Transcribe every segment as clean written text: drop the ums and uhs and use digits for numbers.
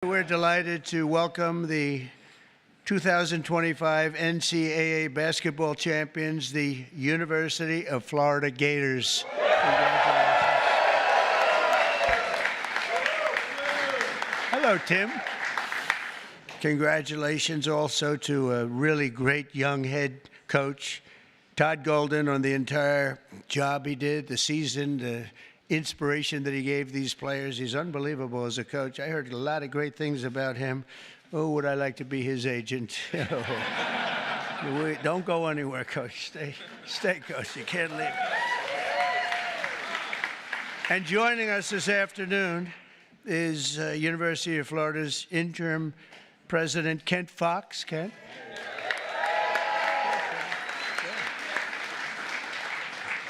We're delighted to welcome the 2025 NCAA basketball champions, the University of Florida Gators. Congratulations. Hello, Tim. Congratulations also to a really great young head coach, Todd Golden, on the entire job he did, the season, the inspiration that he gave these players. He's unbelievable as a coach. I heard a lot of great things about him. Oh, would I like to be his agent? Don't go anywhere, Coach. Stay, Coach. You can't leave. And joining us this afternoon is University of Florida's interim president, Kent Fox. Kent?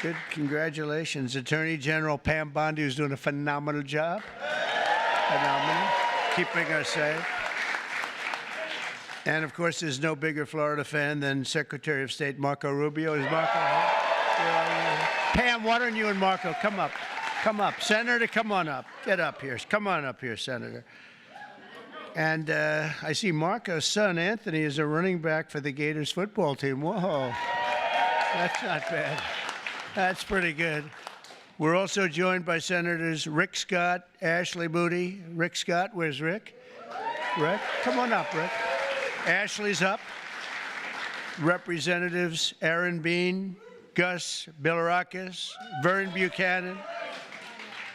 Good, congratulations. Attorney General Pam Bondi, who's doing a phenomenal job. Phenomenal, keeping us safe. And of course, there's no bigger Florida fan than Secretary of State Marco Rubio. Is Marco here? Pam, why don't you and Marco come up? Come up. Senator, come on up. Get up here. Come on up here, Senator. And I see Marco's son, Anthony, is a running back for the Gators football team. Whoa, that's not bad. That's pretty good. We're also joined by Senators Rick Scott, Ashley Moody. Rick Scott, where's Rick? Rick, come on up, Rick. Ashley's up. Representatives Aaron Bean, Gus Bilirakis, Vern Buchanan,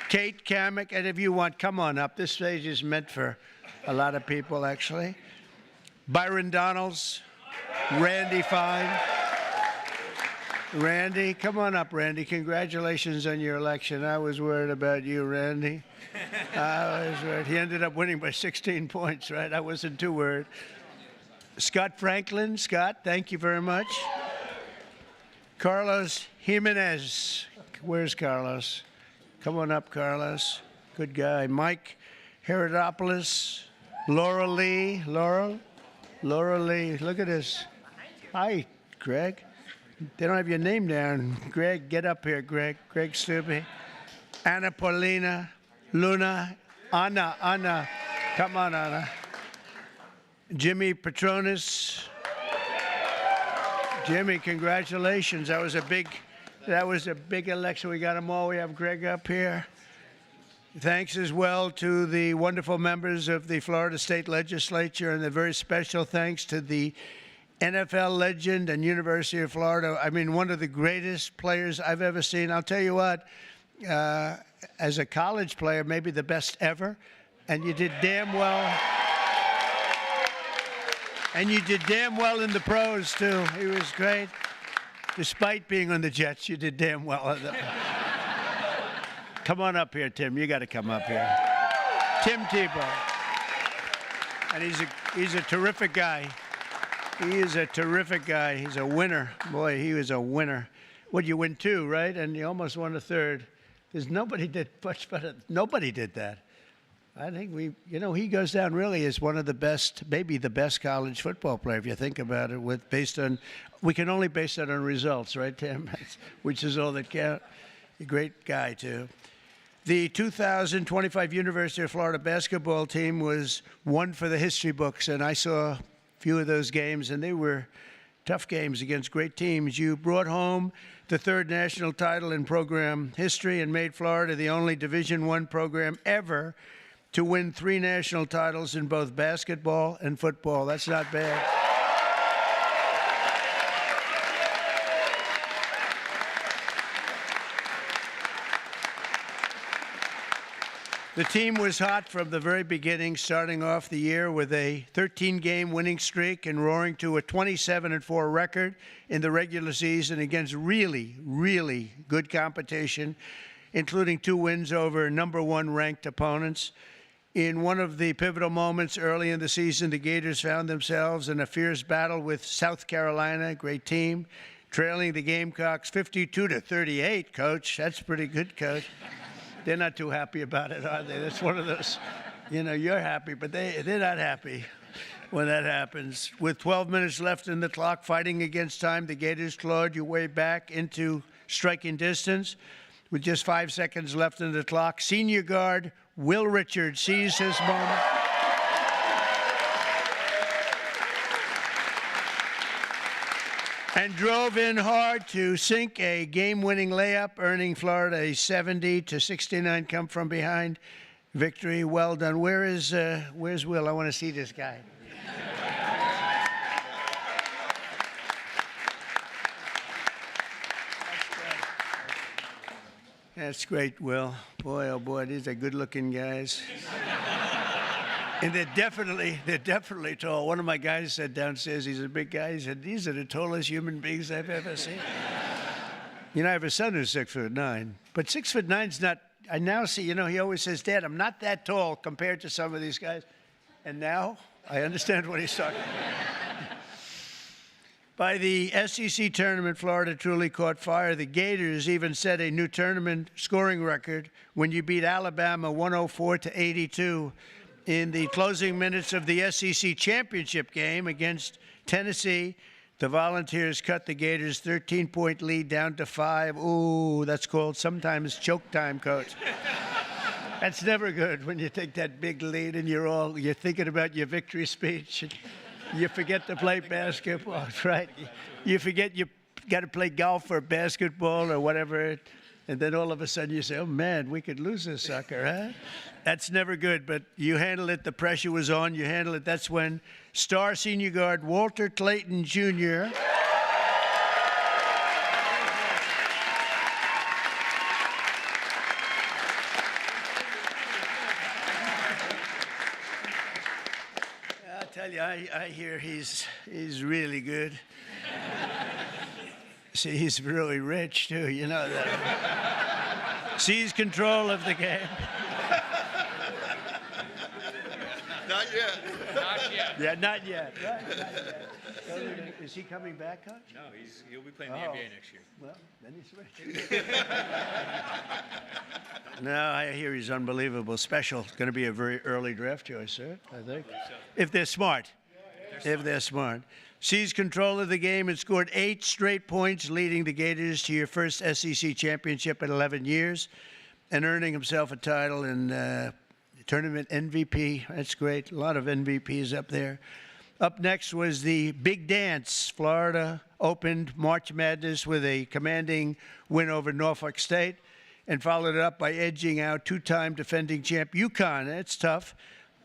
Kate Kamek, and if you want, come on up. This stage is meant for a lot of people, actually. Byron Donalds, Randy Fine. Randy, come on up, Randy. Congratulations on your election. I was worried about you, Randy. I was worried. He ended up winning by 16 points, right? I wasn't too worried. Scott Franklin. Scott, thank you very much. Carlos Jimenez. Where's Carlos? Come on up, Carlos. Good guy. Mike Herodopoulos. Laura Lee. Laura Lee. Look at this. Hi, Greg. They don't have your name down. Greg, get up here, Greg. Greg Stubbe. Anna Paulina. Luna. Anna. Come on, Anna. Jimmy Petronis. Jimmy, congratulations. That was a big election. We got them all. We have Greg up here. Thanks as well to the wonderful members of the Florida State Legislature, and a very special thanks to the NFL legend and University of Florida. I mean, one of the greatest players I've ever seen. I'll tell you what, as a college player, maybe the best ever, and you did damn well. And you did damn well in the pros, too. He was great. Despite being on the Jets, you did damn well. Come on up here, Tim. You got to come up here. Tim Tebow. And he's a terrific guy. He is a terrific guy. He's a winner. Boy, he was a winner. Well, you win two, right? And you almost won a third. There's nobody did much better. Nobody did that. I think he goes down really as one of the best, maybe the best college football player, if you think about it, we can only base that on results, right, Tim? Which is all that counts. A great guy, too. The 2025 University of Florida basketball team was one for the history books, and I saw few of those games, and they were tough games against great teams. You brought home the third national title in program history and made Florida the only Division I program ever to win 3 national titles in both basketball and football. That's not bad. The team was hot from the very beginning, starting off the year with a 13-game winning streak and roaring to a 27-4 record in the regular season against really, really good competition, including 2 wins over number 1 ranked opponents. In one of the pivotal moments early in the season, the Gators found themselves in a fierce battle with South Carolina, a great team, trailing the Gamecocks 52-38, Coach. That's pretty good, Coach. They're not too happy about it, are they? That's one of those, you're happy, but they're not happy when that happens. With 12 minutes left in the clock, fighting against time, the Gators clawed your way back into striking distance. With just 5 seconds left in the clock, senior guard Will Richards seized his moment. and drove in hard to sink a game-winning layup, earning Florida a 70-69 come-from-behind victory. Well done. Where's Will? I want to see this guy. That's great, Will. Boy, oh boy, these are good-looking guys. And they're definitely tall. One of my guys said downstairs, he's a big guy, he said, these are the tallest human beings I've ever seen. You know, I have a son who's 6'9", but 6'9's not, I now see, you know, he always says, Dad, I'm not that tall compared to some of these guys. And now I understand what he's talking about. By the SEC tournament, Florida truly caught fire. The Gators even set a new tournament scoring record when you beat Alabama 104-82 in the closing minutes of the SEC championship game against Tennessee. The Volunteers cut the Gators' 13-point lead down to 5. Ooh, that's called sometimes choke time, Coach. That's never good when you take that big lead and you're thinking about your victory speech. You forget to play basketball, right? You forget you got to play golf or basketball or whatever, and then all of a sudden you say, oh, man, we could lose this sucker, huh? That's never good, but you handle it. The pressure was on. You handle it. That's when star senior guard Walter Clayton, Jr. I hear he's really good. See, he's really rich, too, you know that. Seize control of the game. Not yet. Not yet. Yeah, not yet. Right? Not yet. Is he coming back, Coach? No, he'll be playing the NBA next year. Well, then he's rich. No, I hear he's unbelievable. Special. It's going to be a very early draft choice, sir, I think. If they're smart. If they're smart. Seized control of the game and scored 8 straight points, leading the Gators to your first SEC championship in 11 years and earning himself a title in tournament MVP. That's great. A lot of MVPs up there. Up next was the big dance. Florida opened March Madness with a commanding win over Norfolk State and followed it up by edging out two-time defending champ UConn. That's tough.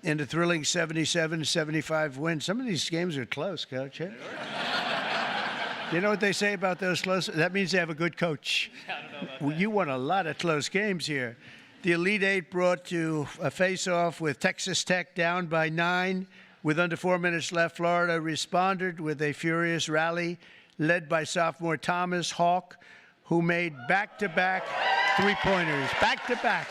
In a thrilling 77-75 win. Some of these games are close, Coach. You know what they say about those close? That means they have a good coach. I don't know about that. You won a lot of close games here. The Elite Eight brought to a face-off with Texas Tech down by 9. With under 4 minutes left, Florida responded with a furious rally led by sophomore Thomas Hawk, who made back-to-back three-pointers. Back-to-back.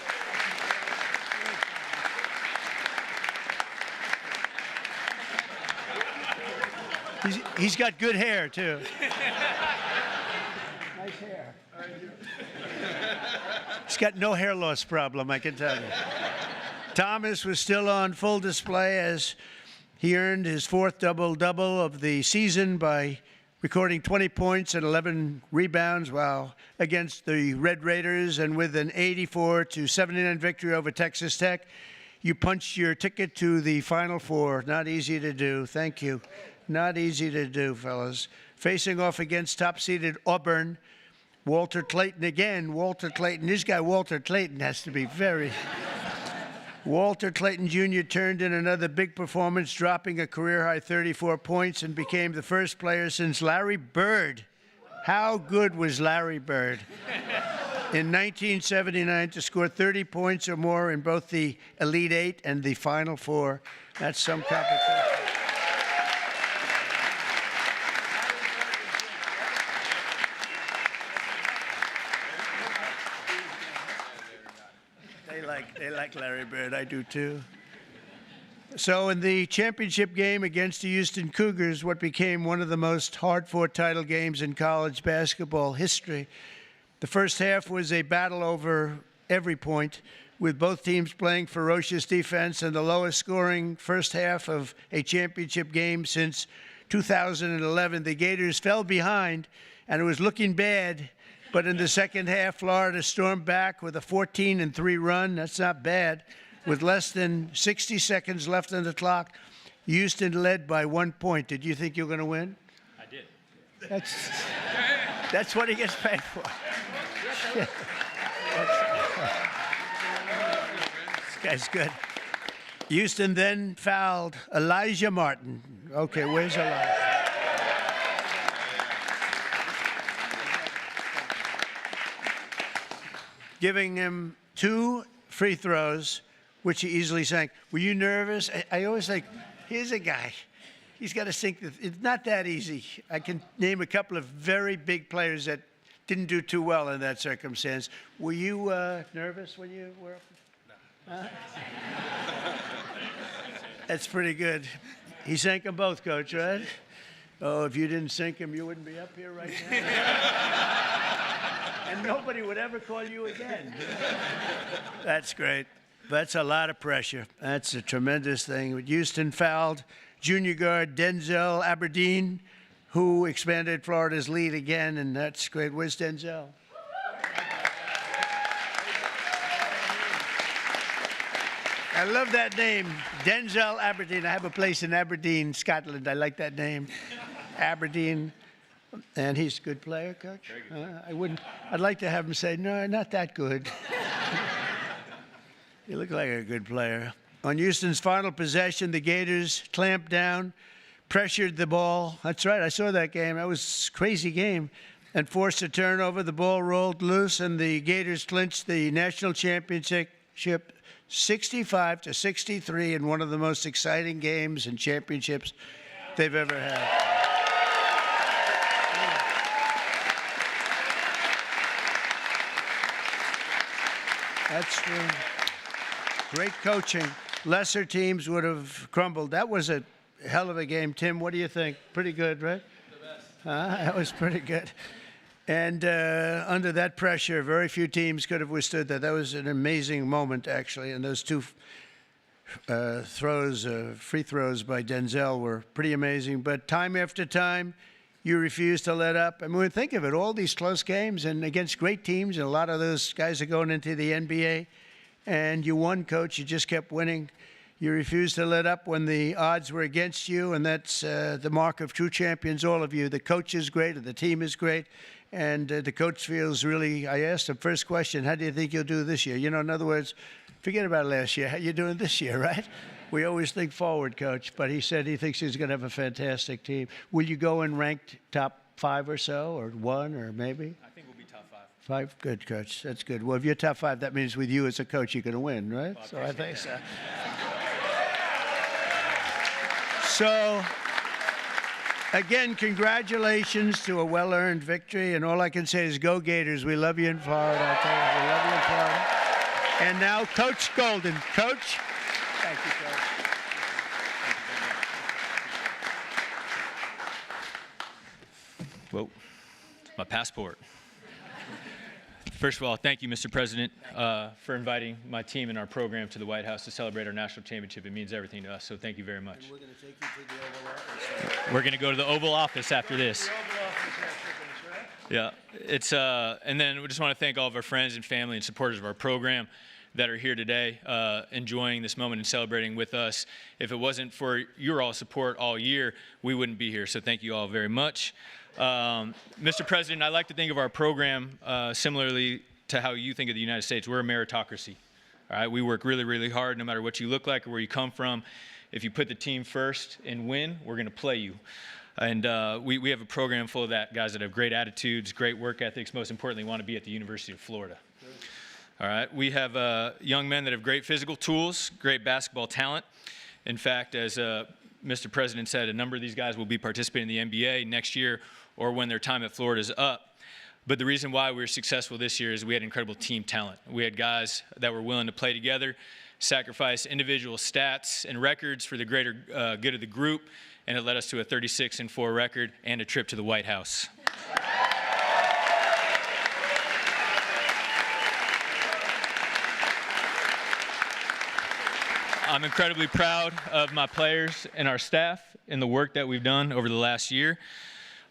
He's got good hair, too. Nice hair. He's got no hair loss problem, I can tell you. Thomas was still on full display as he earned his 4th double-double of the season by recording 20 points and 11 rebounds while against the Red Raiders, and with an 84-79 victory over Texas Tech. You punched your ticket to the Final Four. Not easy to do. Thank you. Not easy to do, fellas. Facing off against top-seeded Auburn, Walter Clayton again. Walter Clayton. This guy, Walter Clayton, has to be very... Walter Clayton Jr. turned in another big performance, dropping a career-high 34 points and became the first player since Larry Bird. How good was Larry Bird? In 1979 to score 30 points or more in both the Elite Eight and the Final Four. That's some competition. They like Larry Bird. I do, too. So in the championship game against the Houston Cougars, what became one of the most hard-fought title games in college basketball history, the first half was a battle over every point, with both teams playing ferocious defense and the lowest scoring first half of a championship game since 2011. The Gators fell behind, and it was looking bad. But in the second half, Florida stormed back with a 14-3 run. That's not bad. With less than 60 seconds left on the clock, Houston led by 1 point. Did you think you were going to win? I did. That's what he gets paid for. This guy's good. Houston then fouled Elijah Martin. Okay, where's Elijah? Giving him 2 free throws, which he easily sank. Were you nervous? I always think, here's a guy. He's got to sink. It's not that easy. I can name a couple of very big players that didn't do too well in that circumstance. Were you nervous when you were up? No. That's pretty good. He sank them both, Coach, right? Oh, if you didn't sink him, you wouldn't be up here right now. And nobody would ever call you again. That's great. That's a lot of pressure. That's a tremendous thing. Houston fouled junior guard Denzel Aberdeen, who expanded Florida's lead again, and that's great. Where's Denzel? I love that name, Denzel Aberdeen. I have a place in Aberdeen, Scotland. I like that name, Aberdeen. And he's a good player, Coach? I'd like to have him say, no, not that good. You look like a good player. On Houston's final possession, the Gators clamped down, pressured the ball. That's right, I saw that game. That was a crazy game. And forced a turnover. The ball rolled loose, and the Gators clinched the national championship 65-63 in one of the most exciting games and championships they've ever had. That's true. Great coaching. Lesser teams would have crumbled. That was a hell of a game. Tim, what do you think? Pretty good, right? The best. That was pretty good. And under that pressure, very few teams could have withstood that. That was an amazing moment, actually. And those 2 free throws by Denzel were pretty amazing. But time after time, you refuse to let up. I mean, think of it, all these close games and against great teams, and a lot of those guys are going into the NBA. And you won, Coach. You just kept winning. You refused to let up when the odds were against you, and that's the mark of true champions, all of you. The coach is great, and the team is great, and the coach feels really, I asked him, first question, how do you think you'll do this year? You know, in other words, forget about last year. How you doing this year, right? We always think forward, Coach, but he said he thinks he's going to have a fantastic team. Will you go in ranked top 5 or so, or 1, or maybe? I think we'll be top 5. 5? Good, Coach. That's good. Well, if you're top 5, that means with you as a coach, you're going to win, right? Well, So I think so. So, again, congratulations to a well-earned victory, and all I can say is go Gators. We love you in Florida. I tell you, we love you in Florida. And now, Coach Golden. Coach. Thank you, Coach. Whoa, my passport. First of all, thank you, Mr. President, for inviting my team and our program to the White House to celebrate our national championship. It means everything to us, so thank you very much. And we're going to take you to the Oval Office. We're going to go to the Oval Office after this. The Oval Office after this, right? Yeah, it's and then we just want to thank all of our friends and family and supporters of our program that are here today, enjoying this moment and celebrating with us. If it wasn't for your all support all year, we wouldn't be here. So thank you all very much. Mr. President, I like to think of our program similarly to how you think of the United States. We're a meritocracy. All right, we work really, really hard, no matter what you look like or where you come from. If you put the team first and win, we're going to play you. And we have a program full of that, guys that have great attitudes, great work ethics, most importantly, want to be at the University of Florida. All right, we have young men that have great physical tools, great basketball talent. In fact, as Mr. President said, a number of these guys will be participating in the NBA next year or when their time at Florida is up. But the reason why we were successful this year is we had incredible team talent. We had guys that were willing to play together, sacrifice individual stats and records for the greater good of the group, and it led us to a 36-4 record and a trip to the White House. I'm incredibly proud of my players and our staff and the work that we've done over the last year.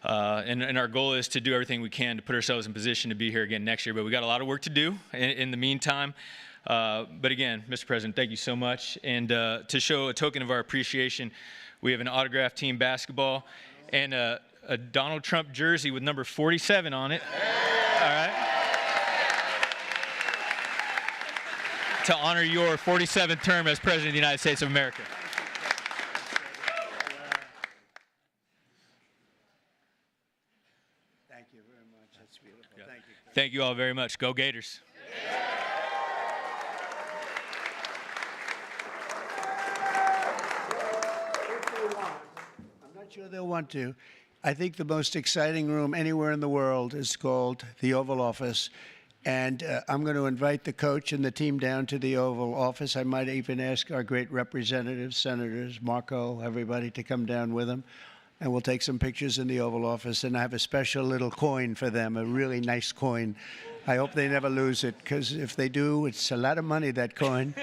And our goal is to do everything we can to put ourselves in position to be here again next year. But we got a lot of work to do in the meantime. But again, Mr. President, thank you so much. And to show a token of our appreciation, we have an autographed team basketball and a a Donald Trump jersey with number 47 on it. All right. To honor your 47th term as President of the United States of America. Thank you very much. That's beautiful. Yeah. Thank you. Thank you all very much. Go Gators. I'm not sure they'll want to. I think the most exciting room anywhere in the world is called the Oval Office. And I'm going to invite the coach and the team down to the Oval Office. I might even ask our great representatives, senators, Marco, everybody to come down with them. And we'll take some pictures in the Oval Office. And I have a special little coin for them, a really nice coin. I hope they never lose it, because if they do, it's a lot of money, that coin.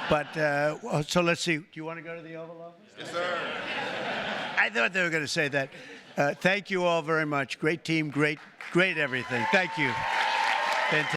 But so let's see. Do you want to go to the Oval Office? Yes, sir. I thought they were going to say that. Thank you all very much. Great team, great everything. Thank you. Fantastic.